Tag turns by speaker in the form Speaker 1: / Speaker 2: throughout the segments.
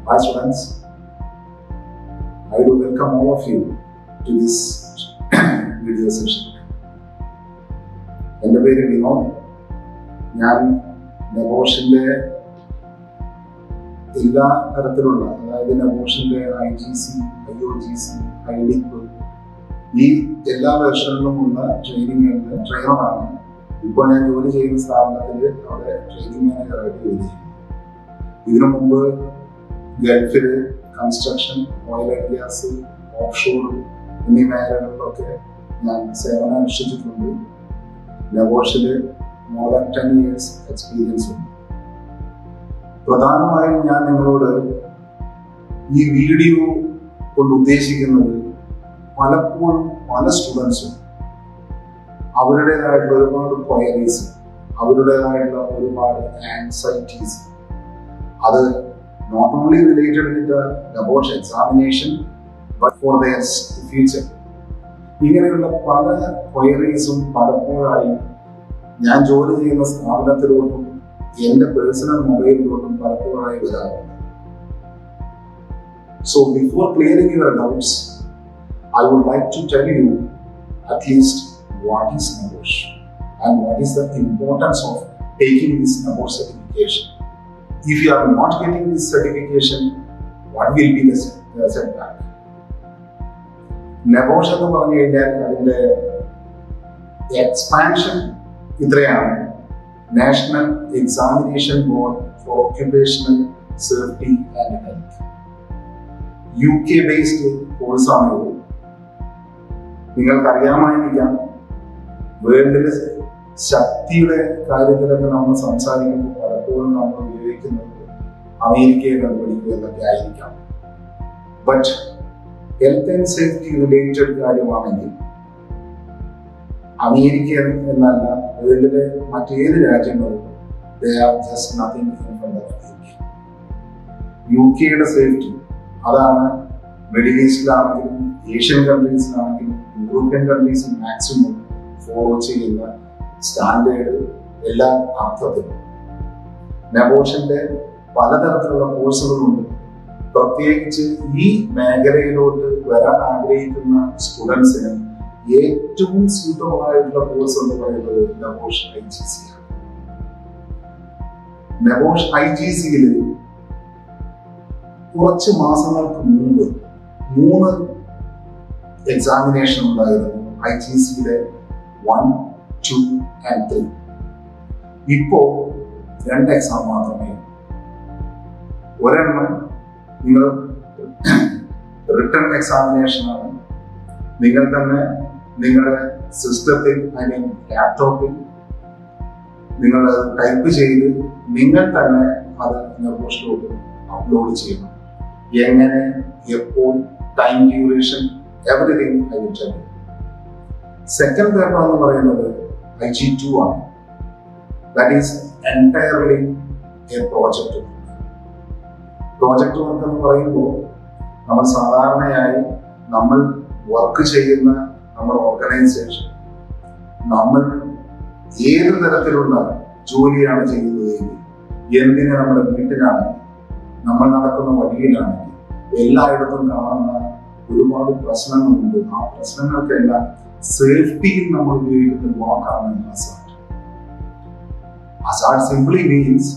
Speaker 1: Hi students, I do welcome all of you to this video session. എൻ്റെ പേര് വിനോദ്. ഞാൻ നെബോഷിൻ്റെ എല്ലാ തരത്തിലുള്ള, അതായത് നെബോഷിൻ്റെ IGC, IOGC, IDIP ഈ എല്ലാ വെർഷനിലുമുള്ള ട്രെയിനിങ്ങുകളുടെ ട്രെയിനറാണ്. ഇപ്പോൾ ഞാൻ ജോലി ചെയ്യുന്ന സ്ഥാപനത്തിൽ അവിടെ ട്രെയിനിങ് മാനേജറായിട്ട് ജോലി ചെയ്യുന്നു. ഇതിനു മുമ്പ് ഗൾഫിൽ construction, oil and gas, offshore എന്നീ മേഖലകളിലൊക്കെ ഞാൻ സേവനം അനുഷ്ഠിച്ചിട്ടുണ്ട്. നെബോഷിൽ more than 10 years എക്സ്പീരിയൻസ് ഉണ്ട്. പ്രധാനമായും ഞാൻ നിങ്ങളോട് ഈ വീഡിയോ കൊണ്ട് ഉദ്ദേശിക്കുന്നത്, പലപ്പോഴും പല സ്റ്റുഡൻസും അവരുടേതായിട്ടുള്ള ഒരുപാട് ക്വയറീസ്, അവരുടേതായിട്ടുള്ള ഒരുപാട് ആൻസൈറ്റീസ്, അത് not only related with the NEBOSH examination but for their future. ഇങ്ങനെയുള്ള പല ക്വയറീസും പലപ്പോഴായി ഞാൻ ജോലി ചെയ്യുന്ന സ്ഥാപനത്തിലോട്ടും എൻ്റെ പേഴ്സണൽ മൊബൈലിലോട്ടും പലപ്പോഴായി വരാറുണ്ട്. So before clearing your doubts, I would like to tell you at least what is NEBOSH and what is the importance of taking this NEBOSH certification. If you are not getting this certification, what will be the setback? NEBOSH എന്ന് പറഞ്ഞു കഴിഞ്ഞാൽ അതിൻ്റെ expansion ഇത്രയാണ്: national examination board for occupational safety and health. UK based കോഴ്സാണ് ഇത്. നിങ്ങൾക്കറിയാമായിരിക്കാം, വേൾഡിലെ ശക്തിയുടെ കാര്യത്തിലൊക്കെ നമ്മൾ സംസാരിക്കുമ്പോൾ പലപ്പോഴും നമ്മൾ ഉപയോഗിക്കുന്നത് അമേരിക്കയെ കണ്ടുപിടിക്കുക എന്നൊക്കെ ആയിരിക്കാം. But health and safety related കാര്യമാണെങ്കിൽ അമേരിക്ക എന്നല്ല, വേൾഡിലെ മറ്റേത് രാജ്യങ്ങളും they are just nothing in front of UK. UKയുടെ സേഫ്റ്റി, അതാണ് മിഡിൽ ഈസ്റ്റിലാണെങ്കിലും ഏഷ്യൻ കൺട്രീസിലാണെങ്കിലും യൂറോപ്യൻ കൺട്രീസിൽ മാക്സിമം ഫോളോ ചെയ്യുന്ന സ്റ്റാൻഡേർഡ് എല്ലാ അർത്ഥത്തിലും. നെബോഷിന്റെ പലതരത്തിലുള്ള കോഴ്സുകളുണ്ട്. പ്രത്യേകിച്ച് ഈ മേഖലയിലോട്ട് വരാൻ ആഗ്രഹിക്കുന്ന സ്റ്റുഡൻസിന് ഏറ്റവും സ്യൂട്ടബിൾ ആയിട്ടുള്ള കോഴ്സ് എന്ന് പറയുന്നത് നെബോഷ് IGC ആണ്. നെബോഷ് IGCയിൽ കുറച്ച് മാസങ്ങൾക്ക് മുമ്പ് 3 എക്സാമിനേഷൻ ഉണ്ടായിരുന്നു. IGCയുടെ 1, 2 and 3. ഇപ്പോ 2 എക്സാം മാത്രമേ. ഒരെണ്ണം നിങ്ങൾ റിട്ടൺ എക്സാമിനേഷൻ ആണ്. നിങ്ങൾ തന്നെ നിങ്ങളുടെ സിസ്റ്റത്തിൽ, ഐ മീൻ ലാപ്ടോപ്പിൽ നിങ്ങൾ ടൈപ്പ് ചെയ്ത് നിങ്ങൾ തന്നെ അത് നെബോഷിലോട്ട് അപ്ലോഡ് ചെയ്യണം. എങ്ങനെ, എപ്പോൾ, time duration, everything I will tell you. Second paper എന്ന് പറയുന്നത് IG2 ആണ്. That is entirely A project work. Project work എന്ന് പറയുമ്പോൾ നമ്മൾ സാധാരണയായി നമ്മൾ വർക്ക് ചെയ്യുന്ന നമ്മുടെ ഓർഗനൈസേഷൻ, നമ്മൾ ഏത് തരത്തിലുള്ള ജോലിയാണ് ചെയ്യുന്നതെങ്കിൽ, എന്തിന് നമ്മുടെ വീട്ടിലാണെങ്കിൽ, നമ്മൾ നടക്കുന്ന വഴിയിലാണെങ്കിൽ, എല്ലായിടത്തും കാണുന്ന ഒരുപാട് പ്രശ്നങ്ങളുണ്ട്. ആ പ്രശ്നങ്ങൾക്കെല്ലാം സേഫ്റ്റിയിൽ നമ്മൾ ഉപയോഗിക്കുന്ന വാക്കാണ് Hazard. Hazard simply means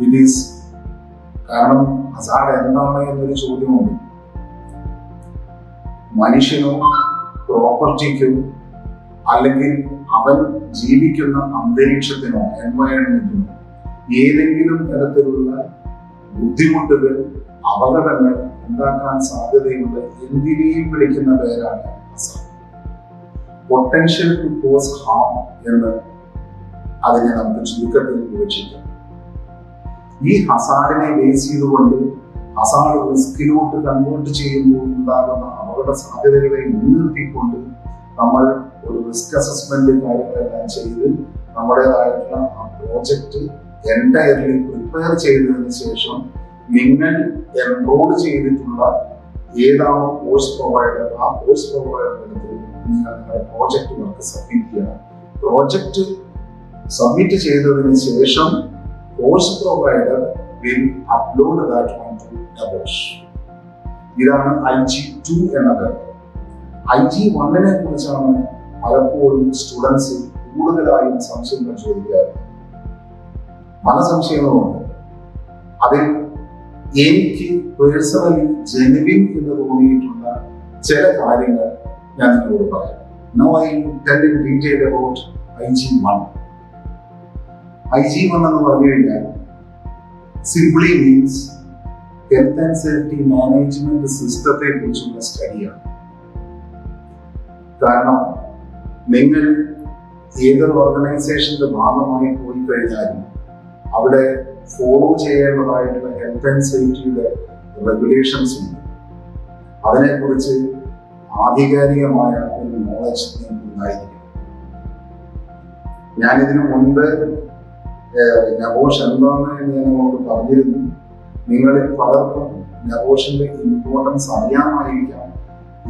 Speaker 1: it is, കാരണം ഹസാർഡ് എന്താണ് എന്നൊരു ചോദ്യമുണ്ട്. മനുഷ്യനോ പ്രോപ്പർട്ടിക്കോ അല്ലെങ്കിൽ അവൻ ജീവിക്കുന്ന അന്തരീക്ഷത്തിനോ എൻവയൺമെന്റിനോ ഏതെങ്കിലും തരത്തിലുള്ള ബുദ്ധിമുട്ടുകൾ, അപകടങ്ങൾ ഉണ്ടാക്കാൻ സാധ്യതയുള്ള എന്തിനേയും വിളിക്കുന്ന പേരാണ് hazard. Potential to cause harm എന്ന് അതിനെ നമുക്ക് ചുരുക്കത്തിൽ വിവക്ഷിക്കാം. ഈ ഹസാർഡിനെ ബേസ് ചെയ്തുകൊണ്ട് ഹസാർഡ് റിസ്കിലോട്ട് കൺവേർട്ട് ചെയ്യുമ്പോൾ ഉണ്ടാകുന്ന അപകട സാധ്യതകളെ മുൻനിർത്തിക്കൊണ്ട് നമ്മൾ ഒരു റിസ്ക് അസസ്മെന്റ് കാര്യങ്ങളെല്ലാം ചെയ്ത് നമ്മുടേതായിട്ടുള്ള ആ പ്രോജക്റ്റ് എൻറ്റയർലി പ്രിപ്പയർ ചെയ്തതിന് ശേഷം നിങ്ങൾ എൻറോൾ ചെയ്തിട്ടുള്ള ഏതാണോ കോഴ്സ് പ്രൊവൈഡർ, ആ കോഴ്സ് പ്രൊവൈഡറിനടുത്ത് നിങ്ങൾ നിങ്ങളുടെ പ്രോജക്റ്റ് വർക്ക് സബ്മിറ്റ് ചെയ്യണം. പ്രോജക്റ്റ് സബ്മിറ്റ് ചെയ്തതിന് ശേഷം course provider will upload that onto NEBOSH. ഇതാണ് IG2 എന്നത്. IG1 കുറിച്ചാണ് പലപ്പോഴും സ്റ്റുഡൻസ് കൂടുതലായും സംശയങ്ങൾ ചോദിക്കാറ്. പല സംശയങ്ങളുമുണ്ട്. അതിൽ എനിക്ക് പേഴ്സണലി ജെനുവിൻ എന്ന് തോന്നിയിട്ടുള്ള ചില കാര്യങ്ങൾ ഞാൻ നിങ്ങളോട് പറയാം. Now I will tell in detail about IG1. IG1 എന്ന് പറഞ്ഞു കഴിഞ്ഞാൽ simply means health and safety management സിസ്റ്റത്തെ കുറിച്ചുള്ള സ്റ്റഡിയാണ്. കാരണം നിങ്ങൾ ഏതൊരു ഓർഗനൈസേഷന്റെ ഭാഗമായി പോയി കഴിഞ്ഞാലും അവിടെ ഫോളോ ചെയ്യേണ്ടതായിട്ടുള്ള ഹെൽത്ത് ആൻഡ് സേഫ്റ്റിയുടെ റെഗുലേഷൻസ് ഉണ്ട്. അതിനെക്കുറിച്ച് ആധികാരികമായ ഒരു നോളജ് നിങ്ങൾക്ക് ഉണ്ടായിരിക്കും. ഞാനിതിനു മുൻപ് നബോഷ് എന്താണെന്ന് ഞാൻ നിങ്ങളോട് പറഞ്ഞിരുന്നു. നിങ്ങളിൽ പലർക്കും നബോഷിന്റെ ഇമ്പോർട്ടൻസ് അറിയാമായിരിക്കാം.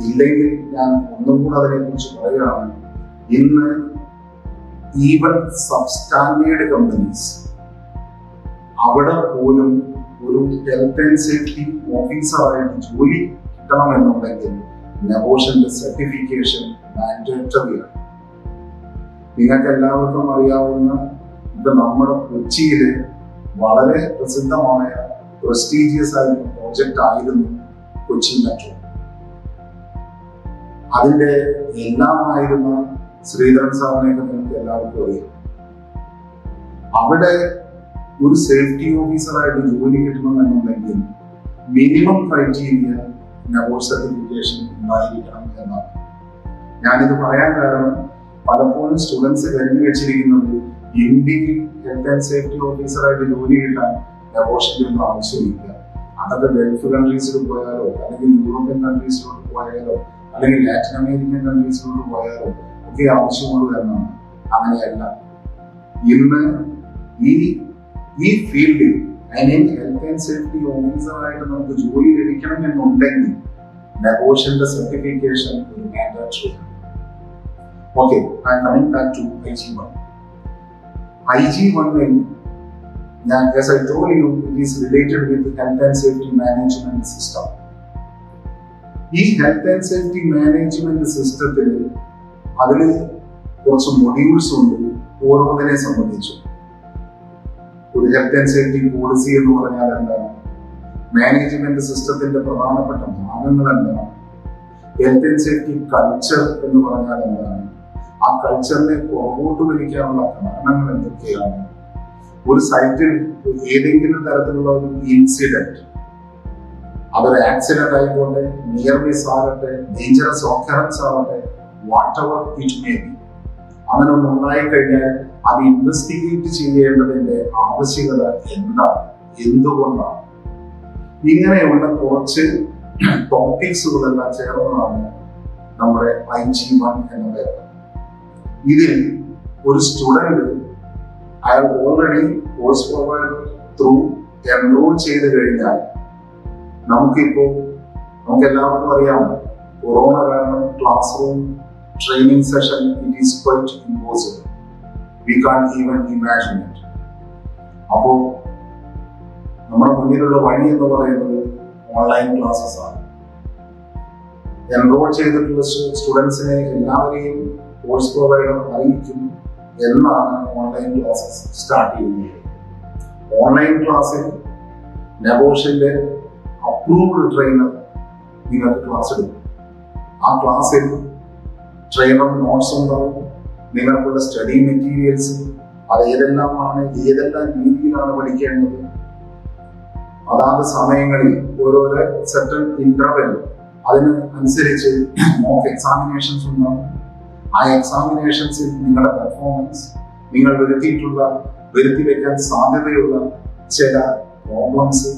Speaker 1: ഇല്ലെങ്കിൽ ഞാൻ ഒന്നും കൂടെ അതിനെക്കുറിച്ച് പറയുകയാണ്. ഇന്ന് ഈവൻ സബ്സ്റ്റാൻഡേർഡ് കമ്പനീസ് അവിടെ പോലും ഒരു ഹെൽത്ത് ആൻഡ് സേഫ്റ്റി ഓഫീസറായിട്ട് ജോലി കിട്ടണമെന്നുണ്ടെങ്കിൽ നബോഷിന്റെ സർട്ടിഫിക്കേഷൻ മാൻഡേറ്ററിയാണ്. നിങ്ങൾക്ക് എല്ലാവർക്കും അറിയാവുന്ന ഇത് നമ്മുടെ കൊച്ചിയില് വളരെ പ്രസിദ്ധമായ പ്രസ്റ്റീജിയസ് ആയിട്ടുള്ള പ്രോജക്റ്റ് ആയിരുന്നു കൊച്ചി മെട്രോ. അതിന്റെ എല്ലാമായിരുന്ന ശ്രീധരൻ സാറിനെയൊക്കെ നിങ്ങൾക്ക് എല്ലാവർക്കും അറിയാം. അവിടെ ഒരു സേഫ്റ്റി ഓഫീസറായിട്ട് ജോലി കിട്ടണമെന്നുണ്ടെങ്കിൽ മിനിമം ക്രൈറ്റീരിയ നബോഷ് സർട്ടിഫിക്കേഷൻ ഉണ്ടായിരിക്കണം എന്നാണ്. ഞാനിത് പറയാൻ കാരണം പലപ്പോഴും സ്റ്റുഡൻസ് കരുതി വെച്ചിരിക്കുന്നത് ഇന്ത്യയിൽ ഹെൽത്ത് ആൻഡ് സേഫ്റ്റി ഓഫീസറായിട്ട് ജോലി കിട്ടാൻ നബോഷിന്റെ ഒന്നും ആവശ്യമില്ല. അതൊക്കെ ഗൾഫ് കൺട്രീസിൽ പോയാലോ അല്ലെങ്കിൽ യൂറോപ്യൻ കൺട്രീസിലോട്ട് പോയാലോ അല്ലെങ്കിൽ ലാറ്റിൻ അമേരിക്കൻ കൺട്രീസിലോട്ട് പോയാലോ ഒക്കെ ആവശ്യമുള്ളൂ എന്നാണ്. അങ്ങനെയല്ല. ഇന്ന് ഈ ഫീൽഡിൽ ഹെൽത്ത് ആൻഡ് സേഫ്റ്റി ഓഫീസറായിട്ട് നമുക്ക് ജോലി ലഭിക്കണം എന്നുണ്ടെങ്കിൽ നബോഷിന്റെ സർട്ടിഫിക്കേഷൻ ഒരു മാൻഡേറ്ററി ആണ്. Okay, I am coming back to IG1. IG1 as I told you, it is related with the health and safety management system. ഈ ഹെൽത്ത് ആൻഡ് സേഫ്റ്റി മാനേജ്മെന്റ് സിസ്റ്റത്തിൽ അതിൽ കുറച്ച് മൊഡ്യൂൾസ് ഉണ്ട് ഓരോന്നിനെ സംബന്ധിച്ചു. ഒരു ഹെൽത്ത് ആൻഡ് സേഫ്റ്റി പോളിസി എന്ന് പറഞ്ഞാൽ എന്താണ്, മാനേജ്മെന്റ് സിസ്റ്റത്തിന്റെ പ്രധാനപ്പെട്ട ഭാഗങ്ങൾ എന്താണ്, ഹെൽത്ത് ആൻഡ് സേഫ്റ്റി കൾച്ചർ എന്ന് പറഞ്ഞാൽ എന്താണ്, ആ കൾച്ചറിനെ പുറകോട്ട് വലിക്കാനുള്ള കാരണങ്ങൾ എന്തൊക്കെയാണ്, ഒരു സൈറ്റിൽ ഏതെങ്കിലും തരത്തിലുള്ള ഒരു ഇൻസിഡന്റ്, അതൊരു ആക്സിഡന്റ് ആയിക്കോട്ടെ, നിയർ മിസ് ആകട്ടെ, ഡേഞ്ചറസ് ഓക്കറൻസ് ആകട്ടെ, what ever it may be, അങ്ങനെ ഒന്ന് ഉണ്ടായിക്കഴിഞ്ഞാൽ അത് ഇൻവെസ്റ്റിഗേറ്റ് ചെയ്യേണ്ടതിന്റെ ആവശ്യകത എന്താണ്, എന്തുകൊണ്ടാണ്, ഇങ്ങനെയുള്ള കുറച്ച് ടോപ്പിക്സുകളെല്ലാം ചേർന്നതാണ് നമ്മുടെ IG1 എന്ന പേര്. ഇതിൽ ഒരു സ്റ്റുഡന്റ് അയാൾ already course provider through enrol ചെയ്ത് കഴിഞ്ഞാൽ നമുക്ക് എല്ലാവർക്കും അറിയാം, കൊറോണ കാരണം classroom training session it is quite impossible. We can even imagine it. അപ്പോ നമ്മുടെ മുന്നിലുള്ള വഴി എന്ന് പറയുന്നത് ഓൺലൈൻ ക്ലാസ്സസ് ആണ്. എൻറോൾ ചെയ്തിട്ടുള്ള സ്റ്റുഡൻസിനെ എല്ലാവരെയും കോഴ്സ് പ്രൊവൈഡർ അറിയിക്കും എന്നാണ് ഓൺലൈൻ ക്ലാസ്സസ് സ്റ്റാർട്ട് ചെയ്യുന്നത്. ഓൺലൈൻ ക്ലാസ്സിൽ നബോഷിന്റെ അപ്രൂവ്ഡ് ട്രെയിനർ നിങ്ങൾക്ക് ക്ലാസ് എടുക്കും. ആ ക്ലാസ്സിൽ ട്രെയിനർ നോട്ട്സ് ഉണ്ടാവും, നിങ്ങൾക്കുള്ള സ്റ്റഡി മെറ്റീരിയൽസ്, അത് ഏതെല്ലാമാണ്, ഏതെല്ലാം രീതിയിലാണ് പഠിക്കേണ്ടത്, അതാത് സമയങ്ങളിൽ ഓരോരോ സെർട്ടൺ ഇന്റർവെൽ അതിന് അനുസരിച്ച് മോക്ക് എക്സാമിനേഷൻസ് ഉണ്ടാവും. ആ എക്സാമിനേഷൻസിൽ നിങ്ങളുടെ പെർഫോമൻസ്, നിങ്ങൾ വരുത്തി വെക്കാൻ സാധ്യതയുള്ള ചില പ്രോബ്ലംസ്,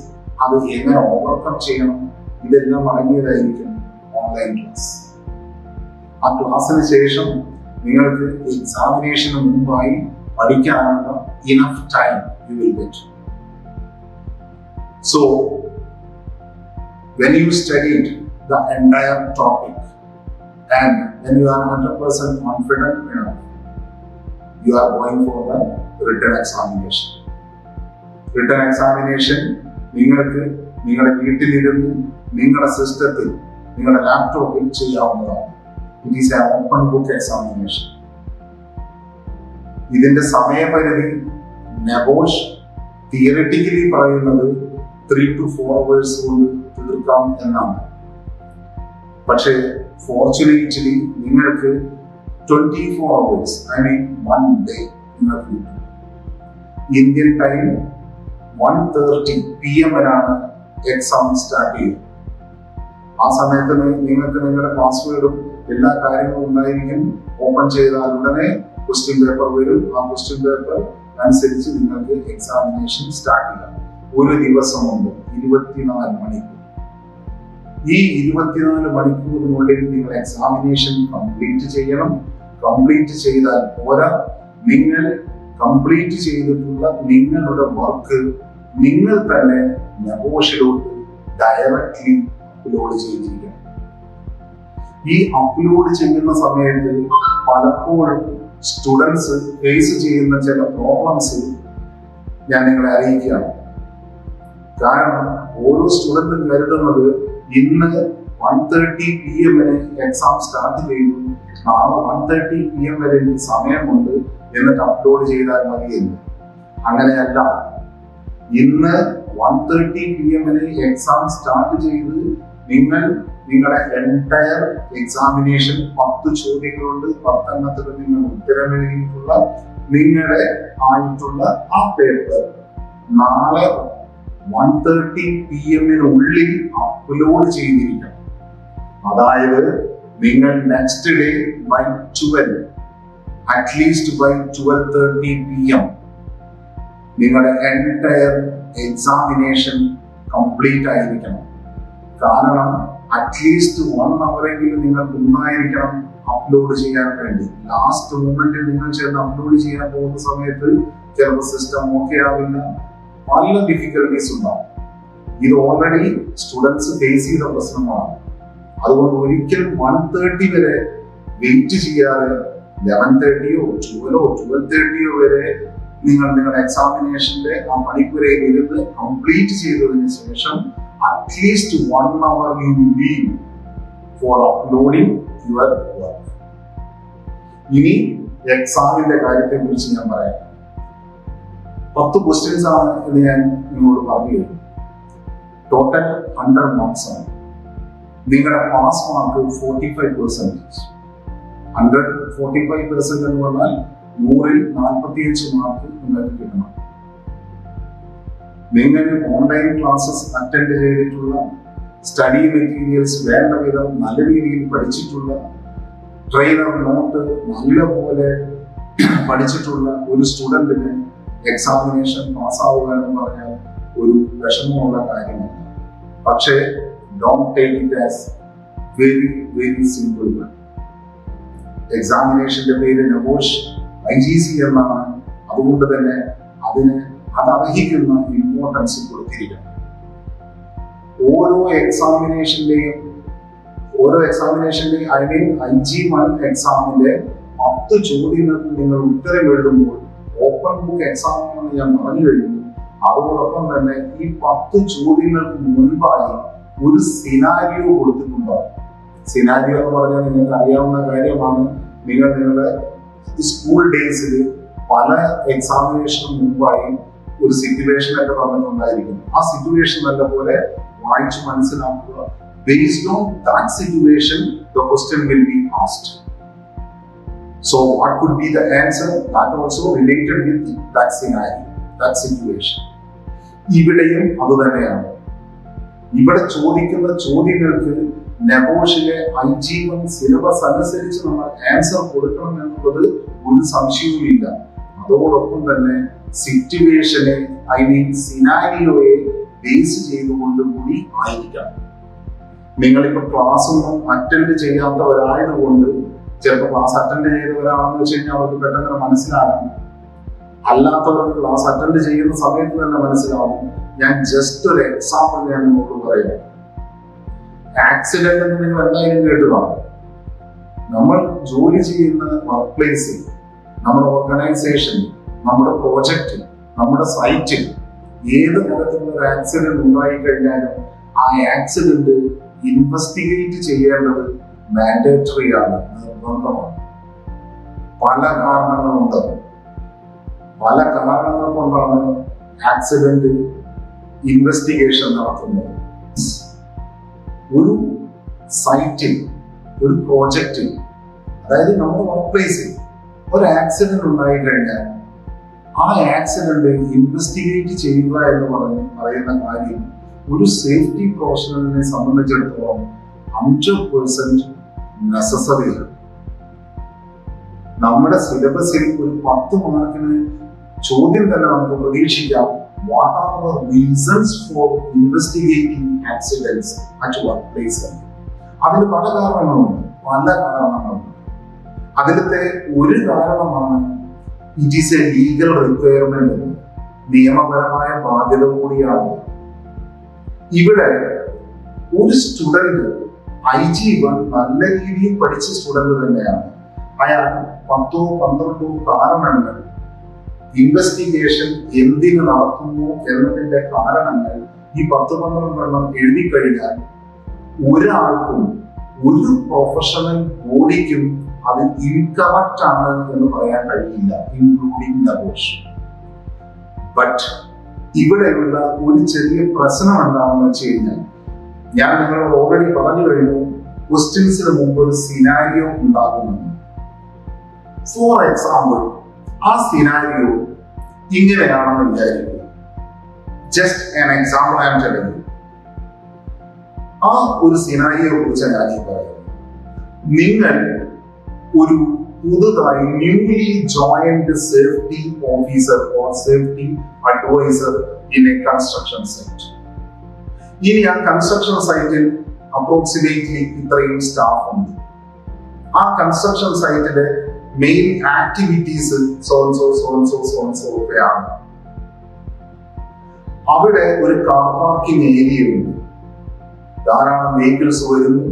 Speaker 1: അത് എങ്ങനെ ഓവർകം ചെയ്യണം, ഇതെല്ലാം അടങ്ങിയതായിരിക്കും ഓൺലൈൻ ക്ലാസ്. ആ ക്ലാസ്സിന് ശേഷം നിങ്ങൾക്ക് എക്സാമിനേഷന് മുമ്പായി പഠിക്കാനുള്ള enough time you will get. So, when you studied the entire topic and when you are 100% confident enough, you are going for the written examination. Written examination നിങ്ങൾക്ക് നിങ്ങളുടെ വീട്ടിലിരുന്ന് നിങ്ങളുടെ സിസ്റ്റത്തിൽ നിങ്ങളുടെ ലാപ്ടോപ്പിൽ ചെയ്യാവുന്നതാണ്. It is A open book examination. ഇതിന്റെ സമയപരിധി നെബോഷ് തിയറിറ്റിക്കലി പറയുന്നത് 3 to 4 hours കൊണ്ട് തീർക്കാം എന്നാണ്. പക്ഷേ ഫോർച്യുനേറ്റ്ലി നിങ്ങൾക്ക് 24 hours, I mean 1 day നിങ്ങൾക്ക് കിട്ടും. ഇന്ത്യൻ ടൈം 1:30 PM വരെയാണ് എക്സാം സ്റ്റാർട്ട് ചെയ്യുന്നത്. ആ സമയത്ത് നിങ്ങൾക്ക് നിങ്ങളുടെ പാസ്വേഡും എല്ലാ കാര്യങ്ങളും ഉണ്ടായിരിക്കും. ഓപ്പൺ ചെയ്താൽ ഉടനെ ക്വസ്റ്റ്യൻ പേപ്പർ വരും. ആ ക്വസ്റ്റ്യൻ പേപ്പർ അനുസരിച്ച് നിങ്ങൾക്ക് എക്സാമിനേഷൻ സ്റ്റാർട്ട് ചെയ്യാം. ഒരു ദിവസം കൊണ്ട് 24 മണിക്കൂർ. ഈ 24 മണിക്കൂറിനുള്ളിൽ നിങ്ങൾ എക്സാമിനേഷൻ കംപ്ലീറ്റ് ചെയ്യണം. കംപ്ലീറ്റ് ചെയ്താൽ പോരാ, നിങ്ങൾ കംപ്ലീറ്റ് ചെയ്തിട്ടുള്ള നിങ്ങളുടെ വർക്ക് നിങ്ങൾ തന്നെ നെബോഷിലോട്ട് ഡയറക്റ്റ്ലി അപ്ലോഡ് ചെയ്തിരിക്കണം. ഈ അപ്ലോഡ് ചെയ്യുന്ന സമയത്ത് പലപ്പോഴും സ്റ്റുഡൻസ് ഫേസ് ചെയ്യുന്ന ചില പ്രോബ്ലംസ് ഞാൻ നിങ്ങളെ അറിയിക്കുകയാണ്. കാരണം ഓരോ സ്റ്റുഡന്റും കരുതുന്നത് ഇന്ന് 1:30 PM വരെ എക്സാം സ്റ്റാർട്ട് ചെയ്തു, നാളെ 1:30 PM വരെ എനിക്ക് സമയമുണ്ട് എന്നിട്ട് അപ്ലോഡ് ചെയ്താൽ മതിയെന്ന്. അങ്ങനെയല്ല. ഇന്ന് 1:30 PM വരെ എക്സാം സ്റ്റാർട്ട് ചെയ്ത് നിങ്ങൾ നിങ്ങളുടെ എൻടയർ എക്സാമിനേഷൻ 10 ചോദ്യങ്ങളുണ്ട്, 10 എണ്ണത്തിൽ നിങ്ങൾ ഉത്തരം എഴുതിയിട്ടുള്ള നിങ്ങളുടെ ആയിട്ടുള്ള ആ പേപ്പർ നാളെ 1:30 PM അപ്ലോഡ് ചെയ്തിരിക്കണം. അതായത് നിങ്ങൾ next day by 12, at least by 12:30 PM നിങ്ങളുടെ എൻടയർ എക്സാമിനേഷൻ കംപ്ലീറ്റ് ആയിരിക്കണം. കാരണം അറ്റ്ലീസ്റ്റ് 1 hour നിങ്ങൾക്ക് ഉണ്ടായിരിക്കണം അപ്ലോഡ് ചെയ്യാൻ വേണ്ടി. ലാസ്റ്റ് മൊമെന്റിൽ നിങ്ങൾ ചെന്ന് അപ്ലോഡ് ചെയ്യാൻ പോകുന്ന സമയത്ത് ചിലപ്പോൾ സിസ്റ്റം ഓക്കെ ആവില്ല, പല ഡിഫിക്കൽട്ടീസ് ഉണ്ടാവും. ഇത് ഓൾറെഡി സ്റ്റുഡൻസ് ഫേസ് ചെയ്ത പ്രശ്നങ്ങളാണ്. അതുകൊണ്ട് ഒരിക്കലും 1:30 വരെ വെയിറ്റ് ചെയ്യാതെ 11:30 12:30 വരെ നിങ്ങൾ നിങ്ങളുടെ എക്സാമിനേഷന്റെ ആ മണിക്കൂരയിൽ ഇരുന്ന് കംപ്ലീറ്റ് ചെയ്തതിനു ശേഷം at least 1 hour you will leave for uploading your work. ഇനി എക്സാമിന്റെ കാര്യത്തെ കുറിച്ച് ഞാൻ പറയാം. 10 ക്വസ്റ്റ്യൻസ് ആണ് എന്ന് ഞാൻ നിങ്ങളോട് പറഞ്ഞു കഴിഞ്ഞു. ടോട്ടൽ 100 മാർക്സ് ആണ്. നിങ്ങളുടെ പാസ് മാർക്ക് 45%. 145% എന്ന് പറഞ്ഞാൽ 100-ൽ 45 മാർക്ക് നിങ്ങൾക്ക് കിട്ടണം. നിങ്ങൾ ഓൺലൈൻ ക്ലാസ്സസ് അറ്റൻഡ് ചെയ്തിട്ടുള്ള, സ്റ്റഡി മെറ്റീരിയൽസ് വേണ്ട വിധം നല്ല രീതിയിൽ പഠിച്ചിട്ടുള്ള, ട്രെയിനർ നോട്ട് നല്ലപോലെ പഠിച്ചിട്ടുള്ള ഒരു സ്റ്റുഡന്റിന് എക്സാമിനേഷൻ പാസ്സാവുക എന്ന് പറഞ്ഞാൽ ഒരു വിഷമമുള്ള കാര്യമല്ല. പക്ഷേ don't take it as very simple. എക്സാമിനേഷന്റെ പേര് നെബോഷ് IGC എന്നാണ്. അതുകൊണ്ട് തന്നെ അത് അർഹിക്കുന്ന ഇമ്പോർട്ടൻസ് കൊടുത്തിരിക്കണം. ഓരോ എക്സാമിനേഷന്റെയും I mean IG1 എക്സാമിന്റെ 10 ചോദ്യങ്ങൾക്ക് നിങ്ങൾ ഉത്തരം എഴുതുമ്പോൾ ഓപ്പൺ ബുക്ക് എക്സാം എന്ന് ഞാൻ പറഞ്ഞു കഴിഞ്ഞു. അതോടൊപ്പം തന്നെ ഈ 10 ചോദ്യങ്ങൾക്ക് മുൻപായി ഒരു സിനാരിയോ കൊടുത്തിട്ടുണ്ടാവും. സിനാരിയോ എന്ന് പറഞ്ഞാൽ നിങ്ങൾക്ക് അറിയാവുന്ന കാര്യമാണ്. നിങ്ങളുടെ സ്കൂൾ ഡേയ്സിൽ പല എക്സാമിനേഷന് മുമ്പായി ഒരു സിറ്റുവേഷൻ ഒക്കെ തന്നിട്ടുണ്ടായിരിക്കും. ആ സിറ്റുവേഷൻ നല്ലപോലെ വായിച്ച് മനസ്സിലാക്കുക. Based on that situation, the question will be asked. So what could be the answer? That also related with that scenario, that situation. ഇവിടെയും അത് തന്നെയാണ്. ഇവിടെ ചോദിക്കുന്ന ചോദ്യങ്ങൾക്ക് നെബോഷിലെ IG1 സിലബസ് അനുസരിച്ച് നമ്മൾ ആൻസർ കൊടുക്കണം എന്നുള്ളത് ഒരു സംശയവുമില്ല. അതോടൊപ്പം തന്നെ സിറ്റുവേഷനെ സിനാരിയോയെ ബേസ് ചെയ്തുകൊണ്ട് കൂടി ആയിരിക്കണം. നിങ്ങളിപ്പോ ക്ലാസ് ഒന്നും അറ്റൻഡ് ചെയ്യാത്തവരായതുകൊണ്ട്, ചിലപ്പോൾ ക്ലാസ് അറ്റൻഡ് ചെയ്തവരാണെന്ന് വെച്ച് കഴിഞ്ഞാൽ അവർക്ക് പെട്ടെന്ന് മനസ്സിലാകും. അല്ലാത്തവർക്ക് ക്ലാസ് അറ്റൻഡ് ചെയ്യുന്ന സമയത്ത് തന്നെ മനസ്സിലാവും. ഞാൻ ജസ്റ്റ് ഒരു എക്സാമ്പിൾ ഞാൻ നിങ്ങൾക്ക് പറയാം. ആക്സിഡന്റ് എന്ന് നിങ്ങൾ എന്തായാലും കേട്ടുകാണും. നമ്മൾ ജോലി ചെയ്യുന്ന വർക്ക് പ്ലേസിൽ, നമ്മുടെ ഓർഗനൈസേഷൻ, നമ്മുടെ പ്രോജക്റ്റ്, നമ്മുടെ സൈറ്റിൽ ഏത് തരത്തിലുള്ള ഒരു ആക്സിഡന്റ് ഉണ്ടായിക്കഴിഞ്ഞാലും ആ ആക്സിഡന്റ് ഇൻവെസ്റ്റിഗേറ്റ് ചെയ്യേണ്ടത് മാൻഡേറ്ററി ആണ്, നിർബന്ധമാണ്. പല കാരണങ്ങളുണ്ട്. പല കാരണങ്ങൾ കൊണ്ടാണ് ആക്സിഡന്റ് ഇൻവെസ്റ്റിഗേഷൻ നടത്തുന്നത്. ഒരു സൈറ്റിൽ, ഒരു പ്രോജക്റ്റിൽ, അതായത് നമ്മുടെ വർക്ക് പ്ലേസിൽ ഒരു ആക്സിഡന്റ് ഉണ്ടായി കഴിഞ്ഞാൽ ആ ആക്സിഡന്റ് ഇൻവെസ്റ്റിഗേറ്റ് ചെയ്യുക എന്ന് പറയുന്ന കാര്യം ഒരു സേഫ്റ്റി പ്രൊഫഷണലിനെ സംബന്ധിച്ചിടത്തോളം 100% നെസസറിയാണ്. നമ്മുടെ സിലബസിൽ ഒരു 10 മാർക്കിന് ചോദ്യം തന്നെ നമുക്ക് പ്രതീക്ഷിക്കാം. What are the reasons for investigating accidents at work place? അതിന് പല കാരണങ്ങളുണ്ട്. അതിലത്തെ ഒരു കാരണമാണ് it is A legal requirement, നിയമപരമായ ബാധ്യത കൂടിയാണ്. ഇവിടെ ഒരു സ്റ്റുഡന്റ് IG1 നല്ല രീതിയിൽ പഠിച്ച സ്റ്റുഡന്റ് തന്നെയാണ്. അയാൾ 10-12 കാരണങ്ങൾ, ഇൻവെസ്റ്റിഗേഷൻ എന്തിന് നടത്തുന്നു എന്നതിന്റെ കാരണങ്ങൾ ഈ 10-12 എഴുതി കഴിഞ്ഞാൽ ഒരാൾക്കും ഒരു പ്രൊഫഷണൽ ബോഡിക്കും അത് ഇൻകറക്റ്റ് ആണ് എന്ന് പറയാൻ കഴിയില്ല, ഇൻക്ലൂഡിംഗ് ദ ബോഷ്. ബട്ട് ഇവിടെയുള്ള ഒരു ചെറിയ പ്രശ്നം എന്താണെന്ന് വെച്ച് കഴിഞ്ഞാൽ, ഞാൻ നിങ്ങളോട് ഓൾറെഡി പറഞ്ഞു കഴിഞ്ഞു, ക്വസ്റ്റ്യൻസിന് മുമ്പ് ഒരു സിനാരിയോ ഉണ്ടാകുമെന്ന്. ഫോർ എക്സാമ്പിൾ, ആ സിനാരിയോ ഇങ്ങനെയാണെന്ന് വിചാരിക്കുക. Just an example I am telling you. ആ ഒരു സിനാരിയോ കുറിച്ച് ഞാൻ ഈ പറയുന്നത്, നിങ്ങൾ ഒരു പുതുതായി newly joined safety officer or safety adviser in a construction site. ഇനി ആ കൺസ്ട്രക്ഷൻ സൈറ്റിൽ അപ്രോക്സിമേറ്റ്ലി ഇത്രയും സ്റ്റാഫ് ഉണ്ട്. ആ കൺസ്ട്രക്ഷൻ സൈറ്റിലെ മെയിൻ ആക്ടിവിറ്റീസ് സോൺസോ ഒക്കെയാണ്. അവിടെ ഒരു കാർ പാർക്കിംഗ് ഏരിയ ഉണ്ട്. ധാരാളം വെഹിക്കിൾസ് വരുന്നു,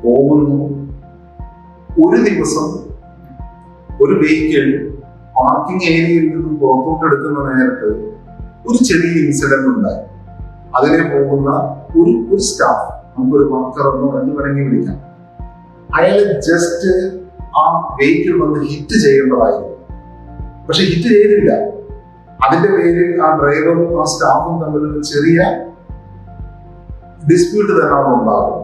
Speaker 1: പോകുന്നു. ഒരു ദിവസം ഒരു വെഹിക്കിൾ പാർക്കിംഗ് ഏരിയയിൽ നിന്നും പുറത്തോട്ട് എടുക്കുന്ന നേരത്ത് ഒരു ചെറിയ ഇൻസിഡന്റ് ഉണ്ടായി. അതിനെ പോകുന്ന ഒരു സ്റ്റാഫ്, നമുക്കൊരു വർക്കർ എന്നോ എന്ത് വേണമെങ്കിൽ വിളിക്കാം, അയാൾ ജസ്റ്റ് ആ വെഹിക്കിൾ വന്ന് ഹിറ്റ് ചെയ്യേണ്ടതായിരുന്നു. പക്ഷെ ഹിറ്റ് ചെയ്തില്ല. അതിന്റെ പേരിൽ ആ ഡ്രൈവറും ആ സ്റ്റാഫും തമ്മിലൊരു ചെറിയ ഡിസ്പ്യൂട്ട് തന്നെ അവിടെ ഉണ്ടാകും.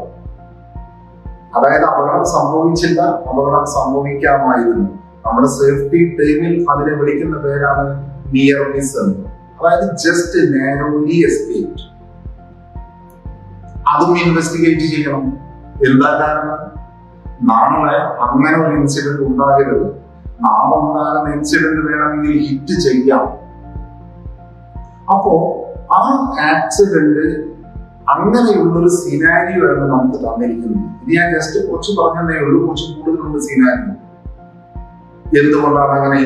Speaker 1: അതായത് അപകടം സംഭവിച്ചില്ല, അപകടം സംഭവിക്കാമായിരുന്നു. നമ്മുടെ സേഫ്റ്റി ടീമിൽ അതിനെ വിളിക്കുന്ന പേരാണ് നിയർ മിസ് എന്ന്. അതായത് ജസ്റ്റ് നാരോലി എസ്കേപ്ഡ്. അതും ഇൻവെസ്റ്റിഗേറ്റ് ചെയ്യണം. എന്താ കാരണം? നാളെ അങ്ങനെ ഒരു ഇൻസിഡന്റ് ഉണ്ടാകരുത്. നാളെ ഉണ്ടാകുന്ന ഇൻസിഡന്റ് വേണമെങ്കിൽ ഹിറ്റ് ചെയ്യാം. അപ്പോ ആ ആക്സിഡന്റ് അങ്ങനെയുള്ളൊരു സിനാരിയോ ആണ് നമുക്ക് തന്നിരിക്കുന്നത്. ഇത് ഞാൻ ജസ്റ്റ് കുറച്ച് പറഞ്ഞതേ ഉള്ളൂ, കുറച്ച് കൂടുതലുള്ള സിനാരിയോ. എന്തുകൊണ്ടാണ് അങ്ങനെ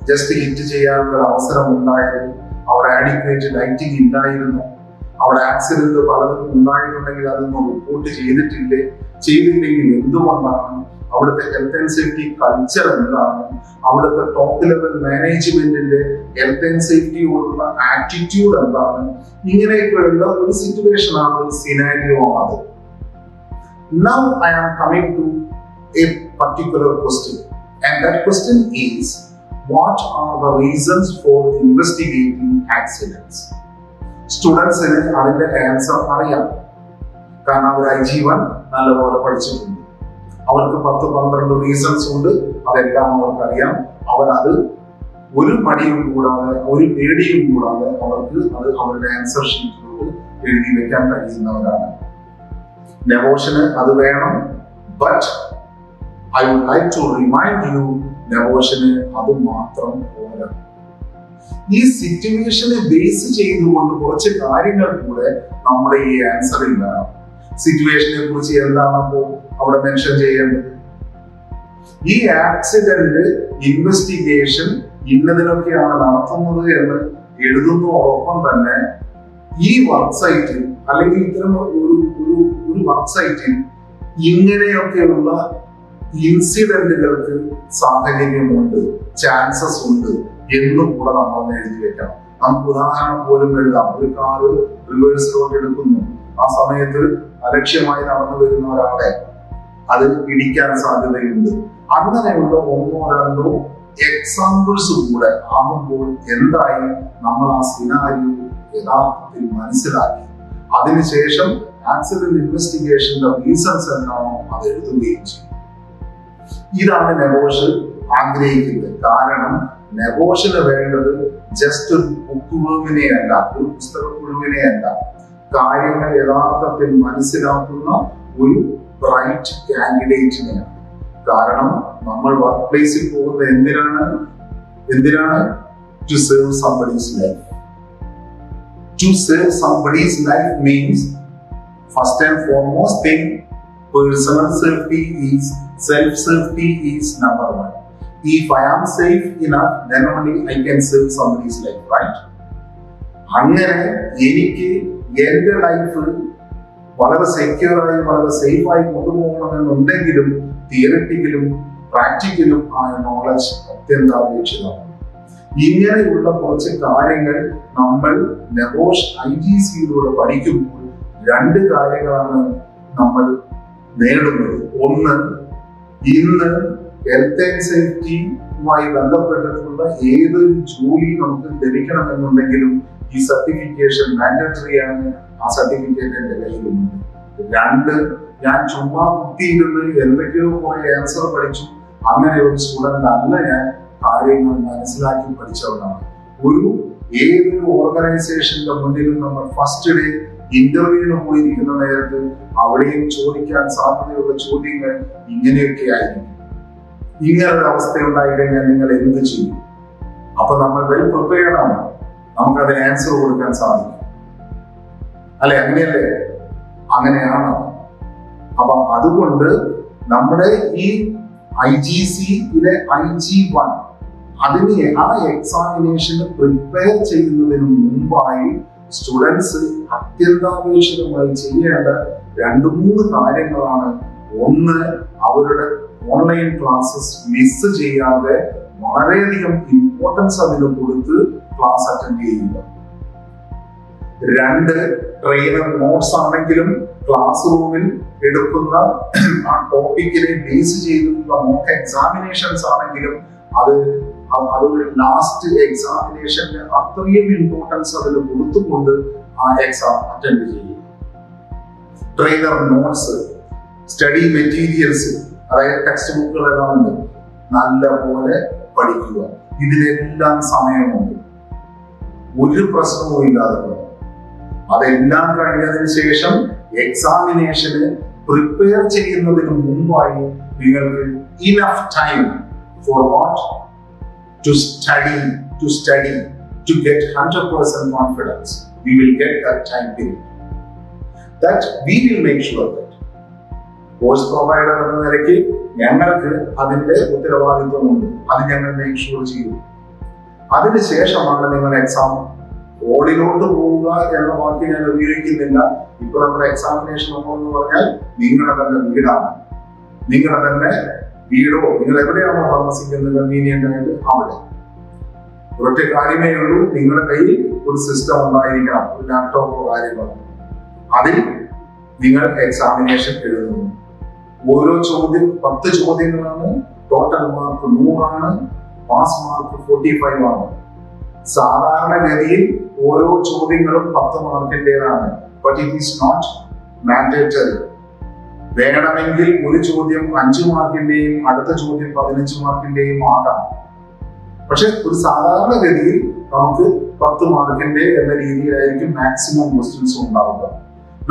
Speaker 1: ജസ്റ്റ് ഹിറ്റ് ചെയ്യാനുള്ള അവസരം ഉണ്ടായത്? അവിടെ ആഡിക്വേറ്റ് ലൈറ്റിംഗ് ഇല്ലായിരുന്നു. അവിടെ ആക്സിഡന്റ് പലതും ഉണ്ടായിട്ടുണ്ടെങ്കിൽ അതൊന്നും റിപ്പോർട്ട് ചെയ്തില്ലെങ്കിൽ എന്തുകൊണ്ടാണ്? അവിടുത്തെ ഹെൽത്ത് ആൻഡ് സേഫ്റ്റി കൾച്ചർ എന്താണ്? അവിടുത്തെ ടോപ്പ് ലെവൽ മാനേജ്മെന്റിന്റെ ഹെൽത്ത് ആൻഡ് സേഫ്റ്റിയോടുള്ള ആറ്റിറ്റ്യൂഡ് എന്താണ്? ഇങ്ങനെയൊക്കെയുള്ള ഒരു സിറ്റുവേഷൻ ആണ്, ഒരു സിനാരിയോ ആണ്. Now I am coming to a particular question, and that question is, what are the reasons for investigating accidents? സ്റ്റുഡൻസിന് അതിന്റെ ആൻസർ അറിയാം. കാരണം അവർ IG1 നല്ലപോലെ പഠിച്ചിട്ടുണ്ട്. അവർക്ക് 10-12 റീസൺസ് ഉണ്ട്. അതെല്ലാം അവർക്കറിയാം. അവരത് ഒരു മടിയും കൂടാതെ, ഒരു പേടിയും കൂടാതെ അവർക്ക് അത് അവരുടെ ആൻസർ ഷീറ്റിലോട്ട് എഴുതി വെക്കാൻ കഴിയുന്നവരാണ്. നെവോഷന് അത് വേണം. But I would like to remind you, നെവോഷന് അത് മാത്രം പോരാ. ഈ സിറ്റുവേഷനെ ബേസ് ചെയ്തുകൊണ്ട് കുറച്ച് കാര്യങ്ങൾ കൂടെ നമ്മുടെ ഈ ആൻസറിൽ വേണം. സിറ്റുവേഷനെ കുറിച്ച് എന്താണ് അപ്പോൾ അവിടെ മെൻഷൻ ചെയ്യേണ്ടത്? ഈ ആക്സിഡന്റ് ഇൻവെസ്റ്റിഗേഷൻ ഇന്നതിനൊക്കെയാണ് നടത്തുന്നത് എന്ന് എഴുതുന്നതോടൊപ്പം തന്നെ ഈ വർക്ക് സൈറ്റിൽ അല്ലെങ്കിൽ ഇത്തരം ഒരു വർക്ക് സൈറ്റിൽ ഇങ്ങനെയൊക്കെയുള്ള ഇൻസിഡന്റുകൾക്ക് സാഹചര്യമുണ്ട്, ചാൻസസ് ഉണ്ട് എന്നും കൂടെ നമ്മൾ എഴുതി വെക്കണം. നമുക്ക് ഉദാഹരണം പോലും എഴുതാം. ഒരു കാറ് റിവേഴ്സിലോട്ട് എടുക്കുന്നു, ആ സമയത്ത് അലക്ഷ്യമായി നടന്നു വരുന്ന ഒരാളെ അത് ഇടിക്കാൻ സാധ്യതയുണ്ട്. അങ്ങനെയുള്ള ഒന്നോ രണ്ടോ എക്സാമ്പിൾസ് കൂടെ ആകുമ്പോൾ എന്തായി, നമ്മൾ ആ സിനാരിയോ യഥാർത്ഥത്തിൽ മനസ്സിലാക്കി അതിനുശേഷം ആക്സിഡന്റ് ഇൻവെസ്റ്റിഗേഷന്റെ റീസൺസ് എന്താണോ അത് എഴുതുകയും ചെയ്യും. ഇതാണ് നെബോഷ് ആഗ്രഹിക്കുന്നത്. കാരണം നെബോഷിന് വേണ്ടത് ജസ്റ്റ് ഒരു ബുക്ക് വേമിനെയല്ല, ഒരു പുസ്തക പുഴുവിനെയല്ല, കാര്യങ്ങൾ യഥാർത്ഥത്തിൽ മനസ്സിലാക്കുന്ന ഒരു ബ്രൈറ്റ് കാൻഡിഡേറ്റിനെയാണ്. കാരണം നമ്മൾ വർക്ക് പ്ലേസിൽ പോകുന്നത് എന്തിനാണ്? To save somebody's life. To save somebody's life means, first and foremost thing, personal safety is, self-safety is number one. If I am safe enough, then only I can save somebody's life, right? അങ്ങനെ എനിക്ക് എന്റെ life വളരെ സെക്യൂറായി വളരെ സേഫായി കൊണ്ടുപോകണമെന്നുണ്ടെങ്കിലും തിയറിറ്റിക്കലും പ്രാക്ടിക്കലും ആയ knowledge അത്യന്താപേക്ഷിതമാണ്. ഇങ്ങനെയുള്ള കുറച്ച് കാര്യങ്ങൾ നമ്മൾ നെബോഷ് IGCയിലൂടെ പഠിക്കുമ്പോൾ രണ്ട് കാര്യങ്ങളാണ് നമ്മൾ നേടുന്നത്. ഒന്ന്, ഇന്ന് ഹെൽത്ത് ആൻഡ് സേഫ്റ്റിയുമായി ബന്ധപ്പെട്ടിട്ടുള്ള ഏതൊരു ജോലി നമുക്ക് ലഭിക്കണമെന്നുണ്ടെങ്കിലും ഈ സർട്ടിഫിക്കേഷൻ മാൻഡറ്ററി ആണ്. ആ സർട്ടിഫിക്കറ്റ് എന്റെ കയ്യിലുണ്ട്. രണ്ട്, ഞാൻ ചുമ്മാ കുത്തിയിരുന്ന് എന്തൊക്കെയോ കുറെ ആൻസർ പഠിച്ചു അങ്ങനെ ഒരു സ്റ്റുഡന്റ് അല്ല ഞാൻ. കാര്യങ്ങൾ മനസ്സിലാക്കി പഠിച്ചവരാണ്. ഏതൊരു ഓർഗനൈസേഷന്റെ മുന്നിലും നമ്മൾ ഫസ്റ്റ് ഡേ ഇന്റർവ്യൂവിന് പോയിരിക്കുന്ന നേരത്ത് അവിടെയും ചോദിക്കാൻ സാധ്യതയുള്ള ചോദ്യങ്ങൾ ഇങ്ങനെയൊക്കെ ആയിരിക്കും. ഇങ്ങനൊരു അവസ്ഥ ഉണ്ടായിക്കഴിഞ്ഞാൽ നിങ്ങൾ എന്ത് ചെയ്യും? അപ്പൊ നമ്മൾ വെൽ പ്രിപ്പയർഡ് ആണ്, നമുക്ക് അതിന് ആൻസർ കൊടുക്കാൻ സാധിക്കും. അല്ലെ? അങ്ങനെയല്ലേ? അങ്ങനെയാണ്. അപ്പൊ അതുകൊണ്ട് നമ്മുടെ ഈ IGCയിലെ IG1 അതിന് ആ എക്സാമിനേഷന് പ്രിപ്പയർ ചെയ്യുന്നതിന് മുമ്പായി സ്റ്റുഡൻസ് അത്യന്താപേക്ഷിതമായി ചെയ്യേണ്ട 2-3 കാര്യങ്ങളാണ്. ഒന്ന്, അവരുടെ ഓൺലൈൻ ക്ലാസ്സസ് മിസ് ചെയ്യാതെ വളരെയധികം ഇമ്പോർട്ടൻസ് അതിന് കൊടുത്ത് ക്ലാസ് അറ്റൻഡ് ചെയ്യുക. 2, ട്രെയിനർ നോട്ട്സ് ആണെങ്കിലും ക്ലാസ് റൂമിൽ എടുക്കുന്ന ആ ടോപ്പിക്കിനെ ബേസ് ചെയ്തിട്ടുള്ള മോക്ക് എക്സാമിനേഷൻസ് ആണെങ്കിലും അതൊരു ലാസ്റ്റ് എക്സാമിനേഷന് അത്രയും ഇമ്പോർട്ടൻസ് അതിൽ കൊടുത്തുകൊണ്ട് ആ എക്സാം അറ്റൻഡ് ചെയ്യുക. ട്രെയിനർ നോട്ട്സ്, സ്റ്റഡി മെറ്റീരിയൽസ്, അതായത് ടെക്സ്റ്റ് ബുക്കുകളെല്ലാം ഉണ്ട്, നല്ല പോലെ പഠിക്കുക. ഇതിനെല്ലാം സമയമുണ്ട്, ഒരു പ്രശ്നവും ഇല്ലാതെ. അതെല്ലാം കഴിഞ്ഞതിന് ശേഷം എക്സാമിനേഷന് പ്രിപ്പയർ ചെയ്യുന്നതിന് മുമ്പായി നിങ്ങൾക്ക് enough time for what? To study, to get 100% confidence. We will get that time period. That we will make sure that course provider എന്ന നിലയ്ക്ക് ഞങ്ങൾക്ക് അതിന്റെ ഉത്തരവാദിത്വമുണ്ട്. അത് ഞങ്ങൾ മേക്ക് ഷുവർ ചെയ്യും. അതിനുശേഷമാണ് നിങ്ങൾ എക്സാം ഹോളിലോട്ട് പോവുക എന്ന വാക്ക് ഞാൻ ഉപയോഗിക്കുന്നില്ല. ഇപ്പൊ നമ്മുടെ എക്സാമിനേഷൻ എന്ന് പറഞ്ഞാൽ നിങ്ങളുടെ തന്നെ വീടാണ്, നിങ്ങളുടെ തന്നെ വീടോ നിങ്ങൾ എവിടെയാണോ താമസിക്കുന്നത് കൺവീനിയന്റ് ആയിട്ട് അവിടെ. ഒരൊറ്റ കാര്യമേ ഉള്ളൂ, നിങ്ങളുടെ കയ്യിൽ ഒരു സിസ്റ്റം ഉണ്ടായിരിക്കണം, ഒരു ലാപ്ടോപ്പോ കാര്യങ്ങളോ. അതിൽ നിങ്ങൾ എക്സാമിനേഷൻ എഴുതുന്നു. ഓരോ ചോദ്യം 10 ചോദ്യങ്ങളാണ്. ടോട്ടൽ മാർക്ക് 100 ആണ്. പാസ് മാർക്ക് 45 ആണ്. സാധാരണഗതിയിൽ ഓരോ ചോദ്യങ്ങളും 10 മാർക്കിൻ്റെതാണ്. But it is not mandatory. വേണമെങ്കിൽ ഒരു ചോദ്യം 5 മാർക്കിന്റെയും അടുത്ത ചോദ്യം 15 മാർക്കിന്റെയും ആകാം. പക്ഷെ ഒരു സാധാരണഗതിയിൽ നമുക്ക് 10 മാർക്കിന്റെ എന്ന രീതിയിലായിരിക്കും മാക്സിമം ക്വസ്റ്റ്യൻസും ഉണ്ടാവുക.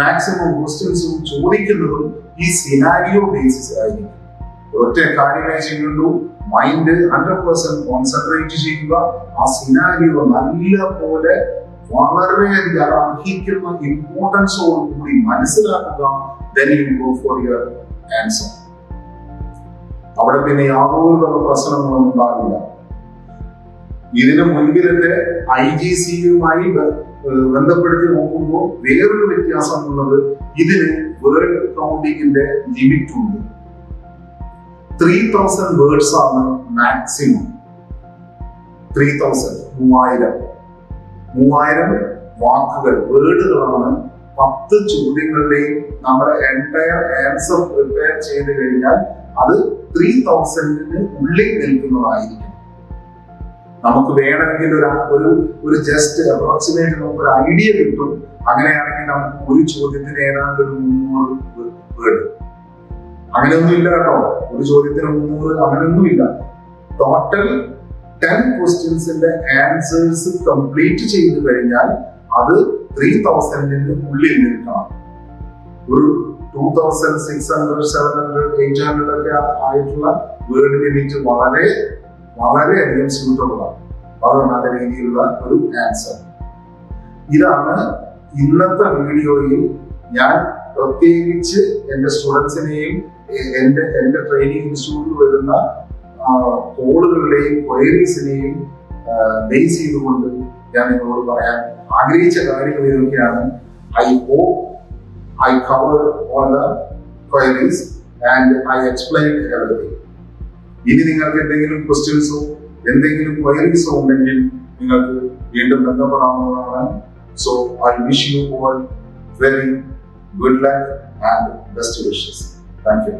Speaker 1: മാക്സിമം ക്വസ്റ്റ്യൻസും ചോദിക്കുന്നതും ഈ സിനാരിയോ ബേസിസ് ആയിരിക്കും. ഒറ്റ കാര്യമേ ചെയ്യുള്ളൂ, മൈൻഡ് 100% കോൺസെൻട്രേറ്റ് ചെയ്യുക. ആ സിനാരിയോ നല്ല പോലെ വളരെ അർഹിക്കുന്ന ഇമ്പോർട്ടൻസോടുകൂടി മനസ്സിലാക്കുക. Then you go for your answer. അവിടെ പിന്നെ യാതൊരു പ്രശ്നങ്ങളും ഉണ്ടാകില്ല. ഇതിന് മുൻപിലത്തെ IGCയുമായി ബന്ധപ്പെടുത്തി നോക്കുമ്പോൾ വേറൊരു വ്യത്യാസമുള്ളത്, ഇതിന് വേർഡ് കൗണ്ടിങ്ങിന്റെ ലിമിറ്റ് ഉണ്ട്. 3000 വേർഡ്സ് ആണ് മാക്സിമം. 3000 3000 വാക്കുകൾ, വേർഡുകളാണ് 10 ചോദ്യങ്ങളുടെയും നമ്മുടെ എൻറ്റയർ ആൻസർ പ്രിപ്പയർ ചെയ്ത് കഴിഞ്ഞാൽ അത് 3000-ന് ഉള്ളിൽ നിൽക്കുന്നതായിരിക്കും. നമുക്ക് വേണമെങ്കിൽ ഒരു ജസ്റ്റ് അപ്രോക്സിമേറ്റ് നമുക്കൊരു ഐഡിയ കിട്ടും. അങ്ങനെയാണെങ്കിൽ നമുക്ക് ഒരു ചോദ്യത്തിന് ഏതാണ്ട് ഒരു 300 വേർഡ്. അങ്ങനെയൊന്നും ഇല്ല കേട്ടോ, ഒരു ചോദ്യത്തിന് 300 അങ്ങനെയൊന്നും ഇല്ല. ടോട്ടൽ 10 ക്വസ്റ്റ്യൻസിന്റെ ആൻസേഴ്സ് കംപ്ലീറ്റ് ചെയ്ത് കഴിഞ്ഞാൽ അത് 3000-ന് ഉള്ളിൽ നിൽക്കണം. ഒരു 2600, 700, 800 ഒക്കെ ആയിട്ടുള്ള വേർഡ് ലിമിറ്റ് വളരെയധികം സ്യൂട്ടബിൾ ആണ്. വളരെ നല്ല രീതിയിലുള്ള ഒരു ആൻസർ. ഇതാണ് ഇന്നത്തെ വീഡിയോയിൽ ഞാൻ പ്രത്യേകിച്ച് എന്റെ സ്റ്റുഡൻസിനെയും എന്റെ ട്രെയിനിങ് ഇൻസ്റ്റിറ്റ്യൂട്ടിൽ വരുന്ന കോളുകളുടെയും ക്വയറീസിനെയും ബേസ് ചെയ്തുകൊണ്ട് ഞാൻ നിങ്ങളോട് പറയാൻ ആഗ്രഹിച്ച കാര്യങ്ങൾ ഇതൊക്കെയാണ്. I hope I covered all the queries and I explained everything. ഇനി നിങ്ങൾക്ക് എന്തെങ്കിലും ക്വസ്റ്റ്യൻസോ എന്തെങ്കിലും ക്വയറീസോ ഉണ്ടെങ്കിൽ നിങ്ങൾക്ക് വീണ്ടും ബന്ധപ്പെടാവുന്നതാണ്. So I wish you all very good luck and best wishes. Thank you.